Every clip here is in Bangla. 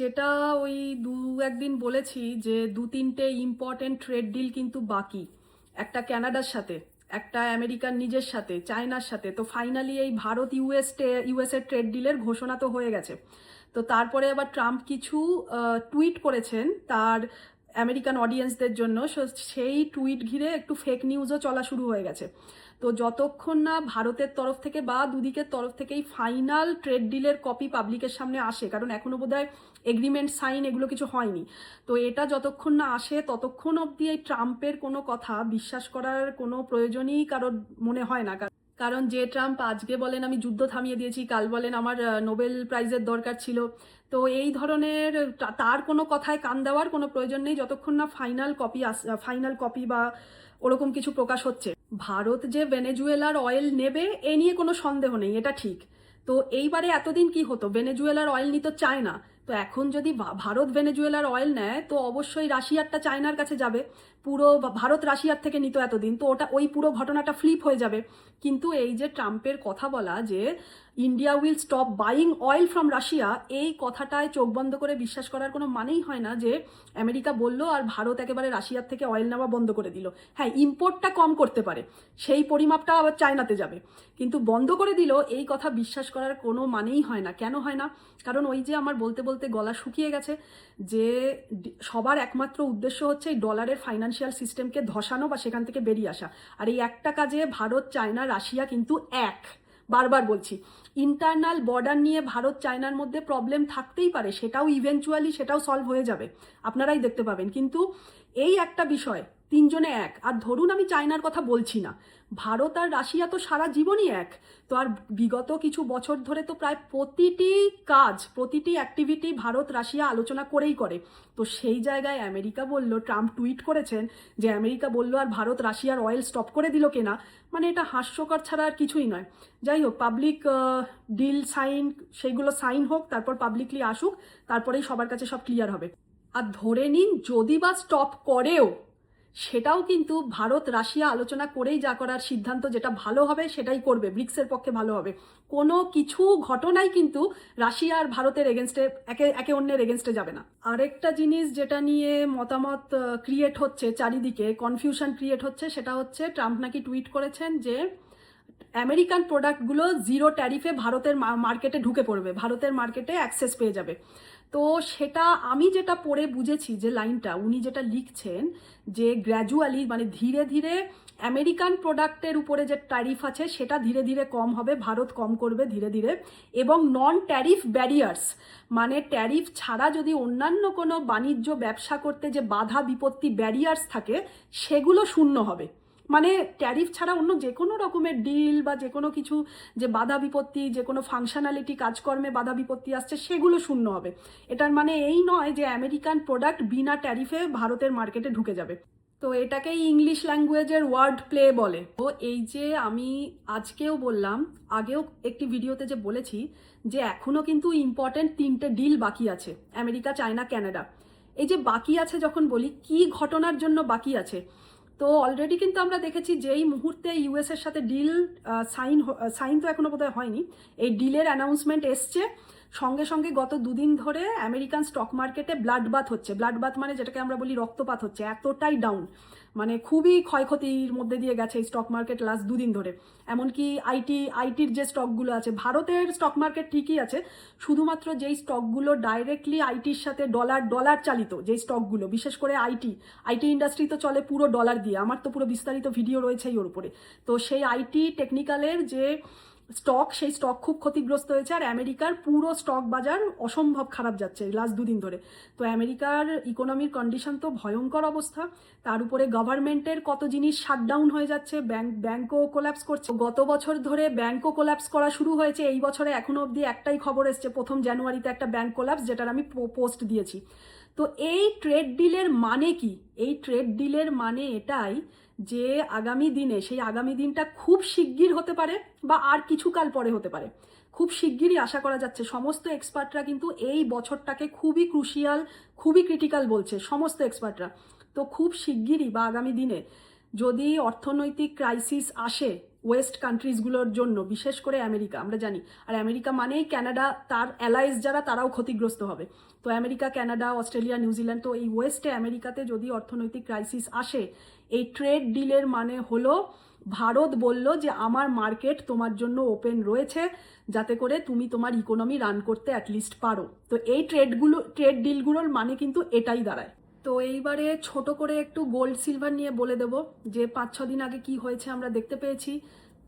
যেটা ওই দু একদিন বলেছি যে দু তিনটে ইম্পর্টেন্ট ট্রেড ডিল কিন্তু বাকি, একটা কানাডার সাথে, একটা আমেরিকার নিজের সাথে, চায়নার সাথে। তো ফাইনালি এই ভারত ইউএসএ ট্রেড ডিলের ঘোষণা তো হয়ে গেছে। তো তারপরে আবার ট্রাম্প কিছু টুইট করেছেন তার আমেরিকান অডিয়েন্সদের জন্য। সেই টুইট ঘিরে একটু ফেক নিউজও চলা শুরু হয়ে গেছে। তো যতক্ষণ না ভারতের তরফ থেকে বা দুদিকের তরফ থেকেই ফাইনাল ট্রেড ডিলের কপি পাবলিকের সামনে আসে, কারণ এখনো বোধহয় এগ্রিমেন্ট সাইন এগুলো কিছু হয়নি, তো এটা যতক্ষণ না আসে ততক্ষণ অবধি এই ট্রাম্পের কোনো কথা বিশ্বাস করার কোনো প্রয়োজনই কারোর মনে হয় না। কারণ যে ট্রাম্প আজকে বলেন আমি যুদ্ধ থামিয়ে দিয়েছি, কাল বলেন আমার নোবেল প্রাইজের দরকার ছিল। তো এই ধরনের তার কোনো কথায় কান দেওয়ার কোনো প্রয়োজন নেই যতক্ষণ না ফাইনাল কপি বা ওরকম কিছু প্রকাশ হচ্ছে। ভারত যে ভেনেজুয়েলার অয়েল নেবে এ নিয়ে কোনো সন্দেহ নেই, এটা ঠিক। তো এইবারে এতদিন কি হতো, ভেনেজুয়েলার অয়েল নিত চায়না। তো এখন যদি ভারত ভেনেজুয়েলার অয়েল নেয় তো অবশ্যই রাশিয়ারটা চায়নার কাছে যাবে। পুরো ভারত রাশিয়ার থেকে নিত এতদিন, তো ওটা ওই পুরো ঘটনাটা ফ্লিপ হয়ে যাবে। কিন্তু এই যে ট্রাম্পের কথা বলা যে India will stop buying oil from Russia, এই কথাটায় চোখ বন্ধ করে বিশ্বাস করার কোনো মানেই হয় না যে আমেরিকা বললো আর ভারত একেবারে রাশিয়ার থেকে অয়েল নেওয়া বন্ধ করে দিল। হ্যাঁ, ইম্পোর্টটা কম করতে পারে, সেই পরিমাপটা আবার চায়নাতে যাবে, কিন্তু বন্ধ করে দিল এই কথা বিশ্বাস করার কোনো মানেই হয় না। কেন হয় না? কারণ ওই যে আমার বলতে বলতে গলা শুকিয়ে গেছে যে সবার একমাত্র উদ্দেশ্য হচ্ছে এই ডলারের ফাইন্যান্সিয়াল সিস্টেমকে ধসানো বা সেখান থেকে বেরিয়ে আসা। আর এই একটা কাজে ভারত চায়না রাশিয়া কিন্তু এক। বারবার বলছি, ইন্টারনাল বর্ডার নিয়ে ভারত চায়নার মধ্যে প্রবলেম থাকতেই পারে, সেটাও সলভ হয়ে যাবে, আপনারাই দেখতে পাবেন। কিন্তু এই একটা বিষয় তিনজনে এক। আর ধরুন আমি চায়নার কথা বলছি না, ভারত আর রাশিয়া তো সারা জীবনই এক। তো আর বিগত কিছু বছর ধরে তো প্রায় প্রতিটি কাজ, প্রতিটি অ্যাক্টিভিটি ভারত রাশিয়া আলোচনা করেই করে। তো সেই জায়গায় আমেরিকা বলল, ট্রাম্প টুইট করেছেন যে আমেরিকা বলল আর ভারত রাশিয়ার অয়েল স্টপ করে দিল কেনা, মানে এটা হাস্যকর ছাড়া আর কিছুই নয়। যাই হোক, পাবলিক ডিল সাইন, সেইগুলো সাইন হোক, তারপর পাবলিকলি আসুক, তারপরেই সবার কাছে সব ক্লিয়ার হবে। আর ধরে নিন যদি বা স্টপ করেও, সেটাও কিন্তু ভারত রাশিয়া আলোচনা করেই যা করার সিদ্ধান্ত, যেটা ভালো হবে সেটাই করবে, ব্রিক্সের পক্ষে ভালো হবে। কোনো কিছু ঘটনাই কিন্তু রাশিয়া আর ভারতের এগেনস্টে একে অন্যের এগেনস্টে যাবে না। আরেকটা জিনিস যেটা নিয়ে মতামত ক্রিয়েট হচ্ছে, চারিদিকে কনফিউশন ক্রিয়েট হচ্ছে, সেটা হচ্ছে ট্রাম্প নাকি টুইট করেছেন যে আমেরিকান প্রোডাক্টগুলো জিরো ট্যারিফে ভারতের মার্কেটে ঢুকে পড়বে, ভারতের মার্কেটে অ্যাক্সেস পেয়ে যাবে। তো সেটা আমি যেটা পড়ে বুঝেছি, যে লাইনটা উনি যেটা লিখছেন যে গ্র্যাজুয়ালি, মানে ধীরে ধীরে আমেরিকান প্রোডাক্টের উপরে যে ট্যারিফ আছে সেটা ধীরে ধীরে কম হবে, ভারত কম করবে ধীরে ধীরে। এবং নন ট্যারিফ ব্যারিয়ার্স, মানে ট্যারিফ ছাড়া যদি অন্যান্য কোনো বাণিজ্য ব্যবসা করতে যে বাধা বিপত্তি ব্যারিয়ার্স থাকে সেগুলো শূন্য হবে। মানে ট্যারিফ ছাড়া অন্য যে কোনো রকমের ডিল বা যে কোনো কিছু, যে বাধা বিপত্তি, যে কোনো ফাংশনালিটি, কাজকর্মে বাধা বিপত্তি আসছে, সেগুলো শূন্য হবে। এটার মানে এই নয় যে আমেরিকান প্রোডাক্ট বিনা ট্যারিফে ভারতের মার্কেটে ঢুকে যাবে। তো এটাকেই ইংলিশ ল্যাঙ্গুয়েজের ওয়ার্ড প্লে বলে। তো এই যে আমি আজকেও বললাম, আগেও একটি ভিডিওতে যে বলেছি যে এখনো কিন্তু ইম্পর্টেন্ট তিনটে ডিল বাকি আছে, আমেরিকা, চায়না, কানাডা। এই যে বাকি আছে যখন বলি, কি ঘটনার জন্য বাকি আছে, তো অলরেডি কিন্তু আমরা দেখেছি যেই মুহূর্তে ইউএস এর সাথে ডিল সাইন তো এখনো বোধহয় হয়নি, এই ডিলের অ্যানাউন্সমেন্ট এসছে, সঙ্গে সঙ্গে গত দুদিন ধরে আমেরিকান স্টক মার্কেটে ব্লাড বাথ হচ্ছে। ব্লাড বাথ মানে যেটাকে আমরা বলি রক্তপাত হচ্ছে, এতটাই ডাউন, মানে খুবই ক্ষয়ক্ষতির মধ্যে দিয়ে গেছে এই স্টক মার্কেট লাস্ট দুদিন ধরে। এমনকি আইটির যে স্টকগুলো আছে, ভারতের স্টক মার্কেট ঠিকই আছে, শুধুমাত্র যেই স্টকগুলো ডাইরেক্টলি আইটির সাথে ডলার চালিত, যেই স্টকগুলো, বিশেষ করে আইটি ইন্ডাস্ট্রি তো চলে পুরো ডলার দিয়ে, আমার তো পুরো বিস্তারিত ভিডিও রয়েছেই ওর উপরে। তো সেই আইটি টেকনিক্যালের যে স্টক, সেই স্টক খুব ক্ষতিগ্রস্ত হয়েছে। আর আমেরিকার পুরো স্টক বাজার অসম্ভব খারাপ যাচ্ছে লাস্ট দুদিন ধরে। তো আমেরিকার ইকোনমির কন্ডিশন তো ভয়ঙ্কর অবস্থা, তার উপরে গভর্নমেন্টের কত জিনিস শাটডাউন হয়ে যাচ্ছে, ব্যাংকও কোল্যাপস করছে। গত বছর ধরে ব্যাংকও কোল্যাপস করা শুরু হয়েছে, এই বছরে এখনো অবধি একটাই খবর এসছে, 1 জানুয়ারিতে একটা ব্যাংক কোল্যাপস, যেটার আমি পোস্ট দিয়েছি। তো এই ট্রেড ডিলের মানে কি? এই ট্রেড ডিলের মানে এটাই যে আগামী দিনে, সেই আগামী দিনটা খুব শিগগির হতে পারে বা আর কিছুকাল পরে হতে পারে, খুব শিগগিরই আশা করা যাচ্ছে। সমস্ত এক্সপার্টরা কিন্তু এই বছরটাকে খুবই ক্রুশিয়াল, খুবই ক্রিটিক্যাল বলছে সমস্ত এক্সপার্টরা। তো খুব শিগগিরই বা আগামী দিনে যদি অর্থনৈতিক ক্রাইসিস আসে, ওয়েস্ট কান্ট্রিজগুলোর জন্য, বিশেষ করে আমেরিকা, আমরা জানি। আর আমেরিকা মানেই ক্যানাডা, তার অ্যালাইজ যারা তারাও ক্ষতিগ্রস্ত হবে। তো আমেরিকা, ক্যানাডা, অস্ট্রেলিয়া, নিউজিল্যান্ড, তো এই ওয়েস্টে আমেরিকাতে যদি অর্থনৈতিক ক্রাইসিস আসে, এই ট্রেড ডিলের মানে হলো ভারত বলল যে আমার মার্কেট তোমার জন্য ওপেন রয়েছে, যাতে করে তুমি তোমার ইকোনমি রান করতে অ্যাটলিস্ট পারো। তো এই ট্রেড ডিলগুলোর মানে কিন্তু এটাই দাঁড়ায়। তো এইবারে ছোট করে একটু গোল্ড সিলভার নিয়ে বলে দেব যে 5-6 দিন আগে কি হয়েছে আমরা দেখতে পেয়েছি।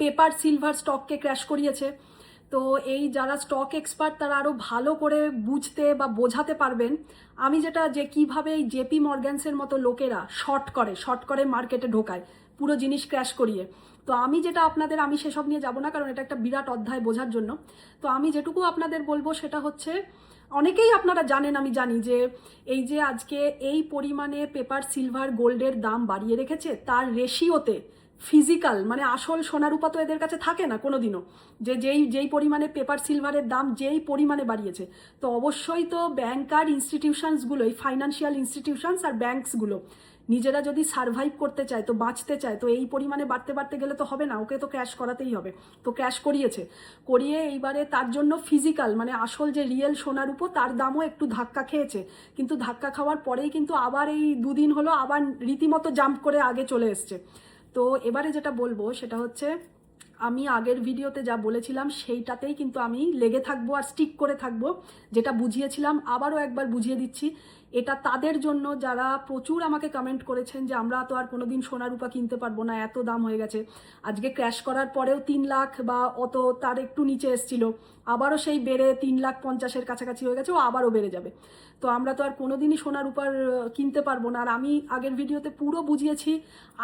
পেপার সিলভার স্টককে ক্র্যাশ করিয়েছে। তো এই যারা স্টক এক্সপার্ট তারা আরও ভালো করে বুঝতে বা বোঝাতে পারবেন। আমি যেটা যে কিভাবে এই জেপি মর্গ্যানসের মতো লোকেরা শর্ট করে মার্কেটে ঢোকায় পুরো জিনিস ক্র্যাশ করিয়ে। তো আমি যেটা আমি সেসব নিয়ে যাব না, কারণ এটা একটা বিরাট অধ্যায় বোঝার জন্য। তো আমি যেটুকু আপনাদের বলবো সেটা হচ্ছে, অনেকেই আপনারা জানেন, আমি জানি, যে এই যে আজকে এই পরিমাণে পেপার সিলভার গোল্ডের দাম বাড়িয়ে রেখেছে, তার রেশিওতে ফিজিক্যাল মানে আসল সোনারূপা তো এদের কাছে থাকে না কোনোদিনও, যে যেই পরিমাণে পেপার সিলভারের দাম যেই পরিমাণে বাড়িয়েছে। তো অবশ্যই তো ব্যাংকার ইনস্টিটিউশনসগুলোই, ফাইন্যান্সিয়াল ইনস্টিটিউশনস আর ব্যাংকসগুলো নিজেরা যদি সার্ভাইভ করতে চায়, তো বাঁচতে চায়, তো এই পরিমাণে বাড়তে গেলে তো হবে না, ওকে তো ক্র্যাশ করাতেই হবে। তো ক্র্যাশ করিয়ে এইবারে তার জন্য ফিজিক্যাল মানে আসল যে রিয়েল সোনার উপর তার দামও একটু ধাক্কা খেয়েছে। কিন্তু ধাক্কা খাওয়ার পরেই কিন্তু আবার এই 2 দিন হলো আবার রীতিমতো জাম্প করে আগে চলে এসছে। তো এবারে যেটা বলবো সেটা হচ্ছে, আমি আগের ভিডিওতে যা বলেছিলাম সেইটাতেই কিন্তু আমি লেগে থাকবো আর স্টিক করে থাকবো। যেটা বুঝিয়েছিলাম আবারও একবার বুঝিয়ে দিচ্ছি। এটা তাদের জন্য যারা প্রচুর আমাকে কমেন্ট করেছেন যে আমরা তো আর কোনোদিন সোনা রূপা কিনতে পারবো না, এত দাম হয়ে গেছে। আজকে ক্র্যাশ করার পরেও 3 লাখ বা অত তার একটু নিচে এসছিল, আবারও সেই বেড়ে 3,50,000-এর কাছাকাছি হয়ে গেছে, ও আবারও বেড়ে যাবে। তো আমরা তো আর কোনোদিনই সোনা রূপার কিনতে পারবো না। আর আমি আগের ভিডিওতে পুরো বুঝিয়েছি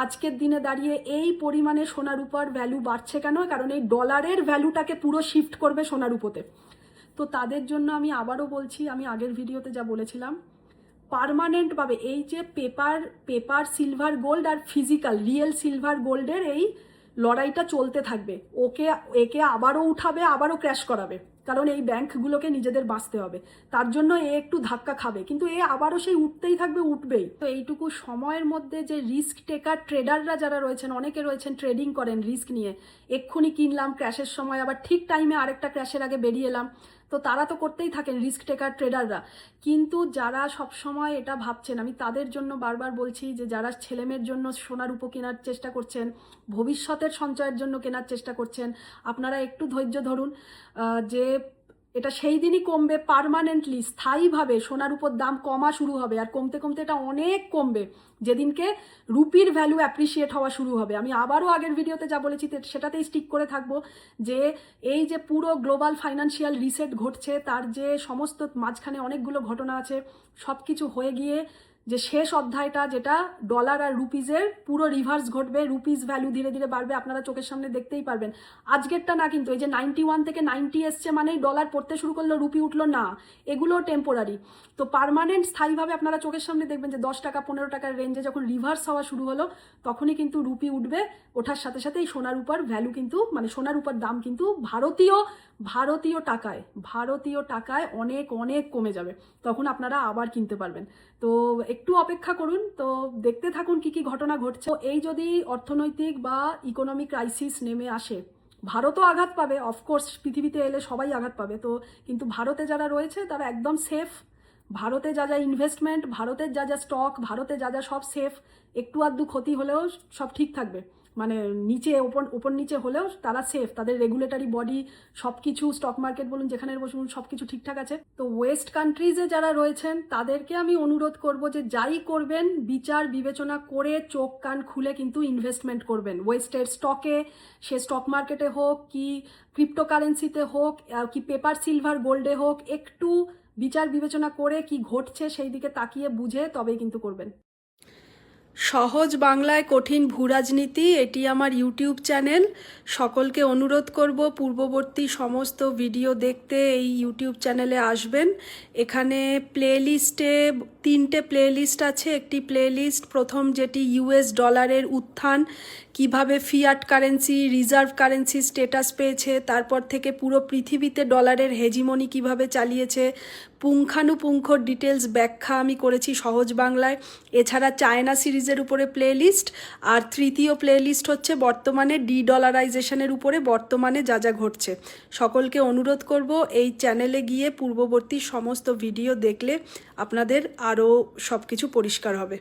আজকের দিনে দাঁড়িয়ে এই পরিমাণে সোনা রূপার ভ্যালু বাড়ছে কেন, কারণ এই ডলারের ভ্যালুটাকে পুরো শিফট করবে সোনা রূপোতে। তো তাদের জন্য আমি আবারও বলছি, আমি আগের ভিডিওতে যা বলেছিলাম, পার্মানেন্টভাবে এই যে পেপার সিলভার গোল্ড আর ফিজিক্যাল রিয়েল সিলভার গোল্ডের এই লড়াইটা চলতে থাকবে। একে আবারও উঠাবে, আবারও ক্র্যাশ করাবে, কারণ এই ব্যাংকগুলোকে নিজেদের বাঁচতে হবে। তার জন্য একটু ধাক্কা খাবে, কিন্তু আবারও সেই উঠতেই থাকবে, উঠবেই। তো এইটুকু সময়ের মধ্যে যে রিস্ক টেকার ট্রেডাররা যারা রয়েছেন, অনেকে রয়েছেন ট্রেডিং করেন রিস্ক নিয়ে, এক্ষুনি কিনলাম ক্র্যাশের সময়, আবার ঠিক টাইমে আরেকটা ক্র্যাশের আগে বেরিয়ে এলাম, তো তারা তো করতেই থাকেন রিস্ক টেকার ট্রেডাররা। কিন্তু যারা সব সময় এটা ভাবছেন, আমি তাদের জন্য বারবার বলছি যে যারা ছেলেমেয়ের জন্য সোনার উপর কেনার চেষ্টা করছেন, ভবিষ্যতের সঞ্চয়ের জন্য কেনার চেষ্টা করছেন, আপনারা একটু ধৈর্য ধরুন। যে এটা সেই দিনই কমবে, পার্মানেন্টলি স্থায়ীভাবে সোনার উপর দাম কমা শুরু হবে। আর কমতে এটা অনেক কমবে যেদিনকে রুপির ভ্যালু অ্যাপ্রিসিয়েট হওয়া শুরু হবে। আমি আবারও আগের ভিডিওতে যা বলেছি সেটাতেই স্টিক করে থাকবো, যে এই যে পুরো গ্লোবাল ফাইন্যান্সিয়াল রিসেট ঘটছে, তার যে সমস্ত মাঝখানে অনেকগুলো ঘটনা আছে, সব কিছু হয়ে গিয়ে যে শেষ অধ্যায়টা, যেটা ডলার আর রুপিজের পুরো রিভার্স ঘটবে, রুপিজ ভ্যালু ধীরে ধীরে বাড়বে, আপনারা চোখের সামনে দেখতেই পারবেন। আজকেরটা না, কিন্তু এই যে 91 থেকে 90 এসছে মানেই ডলার পড়তে শুরু করলো, রুপি উঠলো না, এগুলো টেম্পোরারি। তো পার্মানেন্ট স্থায়ীভাবে আপনারা চোখের সামনে দেখবেন যে 10 টাকা 15 টাকার রেঞ্জে যখন রিভার্স হওয়া শুরু হলো, তখনই কিন্তু রুপি উঠবে। ওঠার সাথে সাথে এই সোনার উপর ভ্যালু কিন্তু, মানে সোনার উপর দাম কিন্তু ভারতীয় টাকায় অনেক অনেক কমে যাবে, তখন আপনারা আবার কিনতে পারবেন। তো একটু অপেক্ষা করুন, তো দেখতে থাকুন কি কি ঘটনা ঘটছে। এই যদি অর্থনৈতিক বা ইকোনমিক ক্রাইসিস নেমে আসে, ভারতও আঘাত পাবে, অফকোর্স পৃথিবীতে এলে সবাই আঘাত পাবে। তো কিন্তু ভারতে যারা রয়েছে তারা একদম সেফ। ভারতে যা ইনভেস্টমেন্ট, ভারতের যা স্টক, ভারতে যা সব সেফ। একটু আধটু ক্ষতি হলেও সব ঠিক থাকবে, মানে নিচে ওপর নিচে হলেও তারা সেফ। তাদের রেগুলেটরি বডি সব কিছু, স্টক মার্কেট বলুন, যেখানে বসুন, সব কিছু ঠিকঠাক আছে। তো ওয়েস্ট কান্ট্রিজে যারা রয়েছেন তাদেরকে আমি অনুরোধ করব যে যাই করবেন বিচার বিবেচনা করে চোখ কান খুলে কিন্তু ইনভেস্টমেন্ট করবেন। ওয়েস্টের স্টকে, সে স্টক মার্কেটে হোক কি ক্রিপ্টোকারেন্সিতে হোক কি পেপার সিলভার গোল্ডে হোক, একটু বিচার বিবেচনা করে কি ঘটছে সেই দিকে তাকিয়ে বুঝে তবেই কিন্তু করবেন। সহজ বাংলায় কঠিন ভূরাজনীতি, এটি আমার ইউটিউব চ্যানেল। সকলকে অনুরোধ করব পূর্ববর্তী সমস্ত ভিডিও দেখতে এই ইউটিউব চ্যানেলে আসবেন। এখানে প্লেলিস্টে 3টে প্লেলিস্ট আছে। একটি প্লেলিস্ট প্রথম, যেটি ইউএস ডলারের উত্থান, কিভাবে fiat currency reserve currency status পেয়েছে, তারপর থেকে পুরো পৃথিবীতে ডলারের হেজিমনি কিভাবে চালিয়েছে, পুঙ্খানুপুঙ্খ ডিটেলস ব্যাখ্যা আমি করেছি সহজ বাংলায়। এছাড়া চায়না সিরিজের উপরে প্লেলিস্ট, আর তৃতীয় প্লেলিস্ট হচ্ছে বর্তমানে ডলারাইজেশনের উপরে বর্তমানে যা যা ঘটছে। সকলকে অনুরোধ করব এই চ্যানেলে গিয়ে পূর্ববর্তী সমস্ত ভিডিও দেখলে আপনাদের আরও সব কিছু পরিষ্কার হবে।